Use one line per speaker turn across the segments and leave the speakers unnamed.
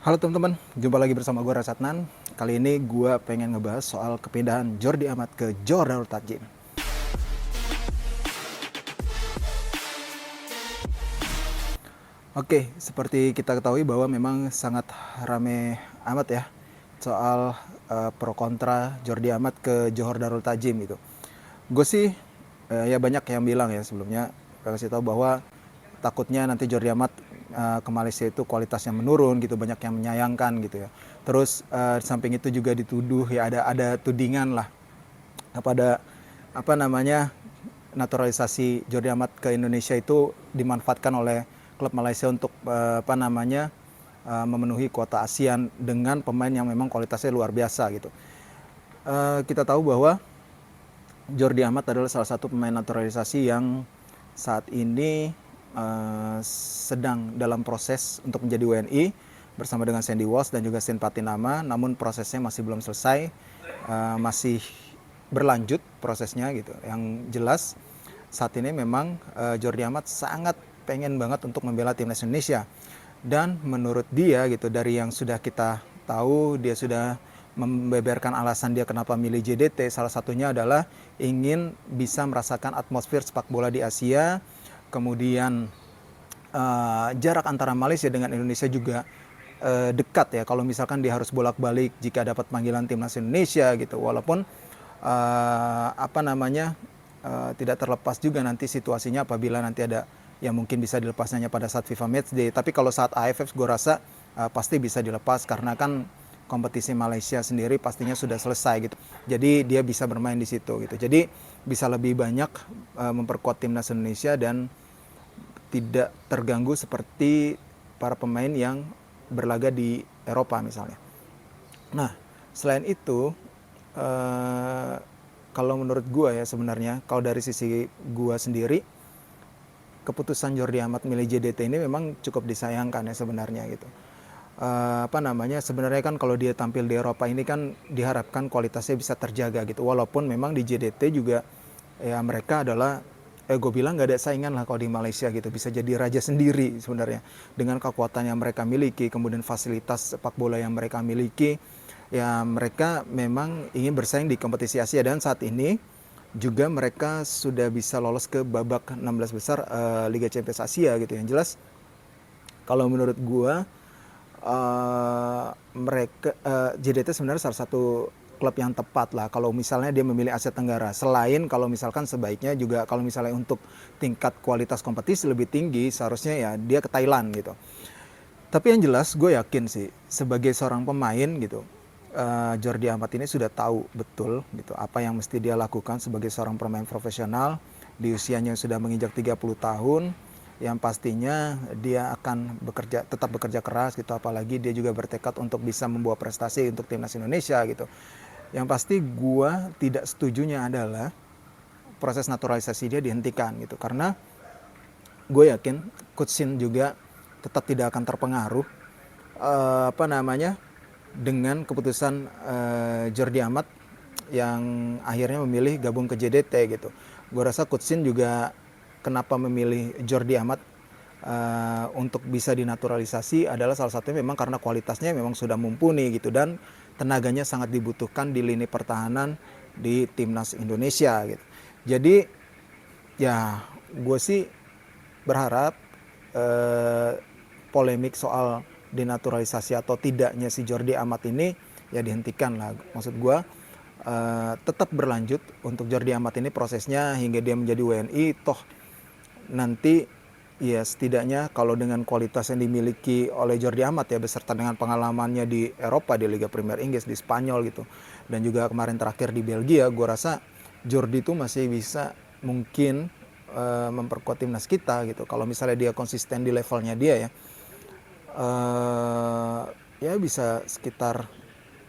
Halo teman-teman, jumpa lagi bersama gue Rasatnan. Kali ini gue pengen ngebahas soal kepindahan Jordi Amat ke Johor Darul Ta'zim. Oke, seperti kita ketahui bahwa memang sangat rame amat ya soal pro kontra Jordi Amat ke Johor Darul Ta'zim gitu. Gue sih ya banyak yang bilang ya sebelumnya kasih tahu bahwa takutnya nanti Jordi Amat ke Malaysia itu kualitasnya menurun gitu, banyak yang menyayangkan gitu ya. Terus di samping itu juga dituduh ya ada tudingan lah kepada apa namanya naturalisasi Jordi Amat ke Indonesia itu dimanfaatkan oleh klub Malaysia untuk memenuhi kuota ASEAN dengan pemain yang memang kualitasnya luar biasa gitu. Kita tahu bahwa Jordi Amat adalah salah satu pemain naturalisasi yang saat ini sedang dalam proses untuk menjadi WNI bersama dengan Sandy Walsh dan juga Sen Patinama, namun prosesnya masih belum selesai, masih berlanjut prosesnya gitu. Yang jelas saat ini memang Jordi Amat sangat pengen banget untuk membela timnas Indonesia, dan menurut dia gitu, dari yang sudah kita tahu, dia sudah membeberkan alasan dia kenapa milih JDT. Salah satunya adalah ingin bisa merasakan atmosfer sepak bola di Asia. Kemudian jarak antara Malaysia dengan Indonesia juga dekat ya. Kalau misalkan dia harus bolak-balik jika dapat panggilan timnas Indonesia gitu. Walaupun tidak terlepas juga nanti situasinya apabila nanti ada yang mungkin bisa dilepasnya pada saat FIFA Matchday. Tapi kalau saat AFF gue rasa pasti bisa dilepas karena kan kompetisi Malaysia sendiri pastinya sudah selesai gitu. Jadi dia bisa bermain di situ gitu. Jadi bisa lebih banyak memperkuat timnas Indonesia dan tidak terganggu seperti para pemain yang berlaga di Eropa misalnya. Nah, selain itu kalau menurut gue ya sebenarnya, kalau dari sisi gue sendiri, keputusan Jordi Amat milih JDT ini memang cukup disayangkan ya sebenarnya gitu. Sebenarnya kan kalau dia tampil di Eropa ini kan diharapkan kualitasnya bisa terjaga gitu, walaupun memang di JDT juga ya mereka adalah gue bilang nggak ada saingan lah kalau di Malaysia gitu, bisa jadi raja sendiri sebenarnya dengan kekuatan yang mereka miliki, kemudian fasilitas sepak bola yang mereka miliki. Ya mereka memang ingin bersaing di kompetisi Asia, dan saat ini juga mereka sudah bisa lolos ke babak 16 besar Liga Champions Asia gitu. Yang jelas kalau menurut gua JDT sebenarnya salah satu klub yang tepat lah kalau misalnya dia memilih Asia Tenggara. Selain kalau misalkan sebaiknya juga kalau misalnya untuk tingkat kualitas kompetisi lebih tinggi, seharusnya ya dia ke Thailand gitu. Tapi yang jelas gue yakin sih sebagai seorang pemain gitu, Jordi Amat ini sudah tahu betul gitu apa yang mesti dia lakukan sebagai seorang pemain profesional di usianya yang sudah menginjak 30 tahun, yang pastinya dia akan tetap bekerja keras gitu, apalagi dia juga bertekad untuk bisa membawa prestasi untuk timnas Indonesia gitu. Yang pasti gue tidak setujunya adalah proses naturalisasi dia dihentikan gitu, karena gue yakin Coach Shin juga tetap tidak akan terpengaruh dengan keputusan Jordi Amat yang akhirnya memilih gabung ke JDT gitu. Gue rasa Coach Shin juga kenapa memilih Jordi Amat untuk bisa dinaturalisasi adalah salah satunya memang karena kualitasnya memang sudah mumpuni gitu, dan tenaganya sangat dibutuhkan di lini pertahanan di timnas Indonesia gitu. Jadi ya gue sih berharap polemik soal dinaturalisasi atau tidaknya si Jordi Amat ini ya dihentikan lah. Maksud gue tetap berlanjut untuk Jordi Amat ini prosesnya hingga dia menjadi WNI. Toh nanti ya setidaknya kalau dengan kualitas yang dimiliki oleh Jordi Amat ya, beserta dengan pengalamannya di Eropa, di Liga Premier Inggris, di Spanyol gitu, dan juga kemarin terakhir di Belgia, gue rasa Jordi itu masih bisa mungkin memperkuat timnas kita gitu kalau misalnya dia konsisten di levelnya dia ya. Ya bisa sekitar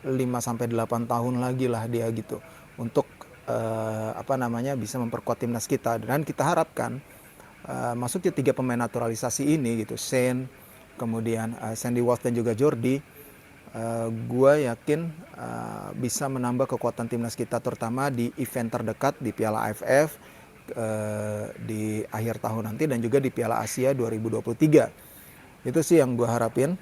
5-8 tahun lagi lah dia gitu untuk bisa memperkuat timnas kita, dan kita harapkan masuknya 3 pemain naturalisasi ini gitu, Sen, kemudian Sandy Walsh dan juga Jordi, gue yakin bisa menambah kekuatan timnas kita terutama di event terdekat di Piala AFF di akhir tahun nanti, dan juga di Piala Asia 2023. Itu sih yang gue harapin.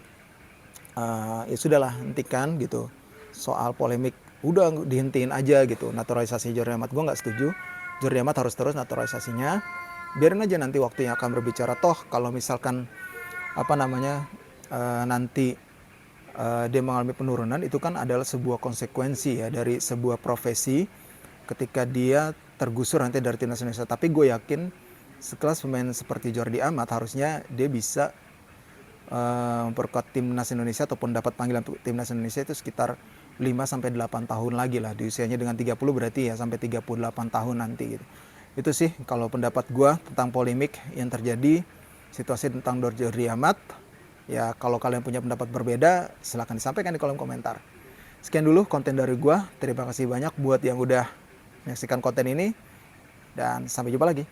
ya sudahlah, hentikan gitu. Soal polemik udah dihentiin aja gitu. Naturalisasi Jordi Amat gue nggak setuju. Jordi Amat harus terus naturalisasinya. Biarin aja nanti waktunya akan berbicara. Toh kalau misalkan nanti dia mengalami penurunan, itu kan adalah sebuah konsekuensi ya dari sebuah profesi ketika dia tergusur nanti dari timnas Indonesia. Tapi gue yakin sekelas pemain seperti Jordi Amat harusnya dia bisa memperkuat timnas Indonesia ataupun dapat panggilan untuk timnas Indonesia itu sekitar 5-8 tahun lagi lah. Di usianya dengan 30 berarti ya sampai 38 tahun nanti gitu. Itu sih kalau pendapat gue tentang polemik yang terjadi, situasi tentang Jordi Amat. Ya kalau kalian punya pendapat berbeda silahkan disampaikan di kolom komentar. Sekian dulu konten dari gue. Terima kasih banyak buat yang udah menyaksikan konten ini dan sampai jumpa lagi.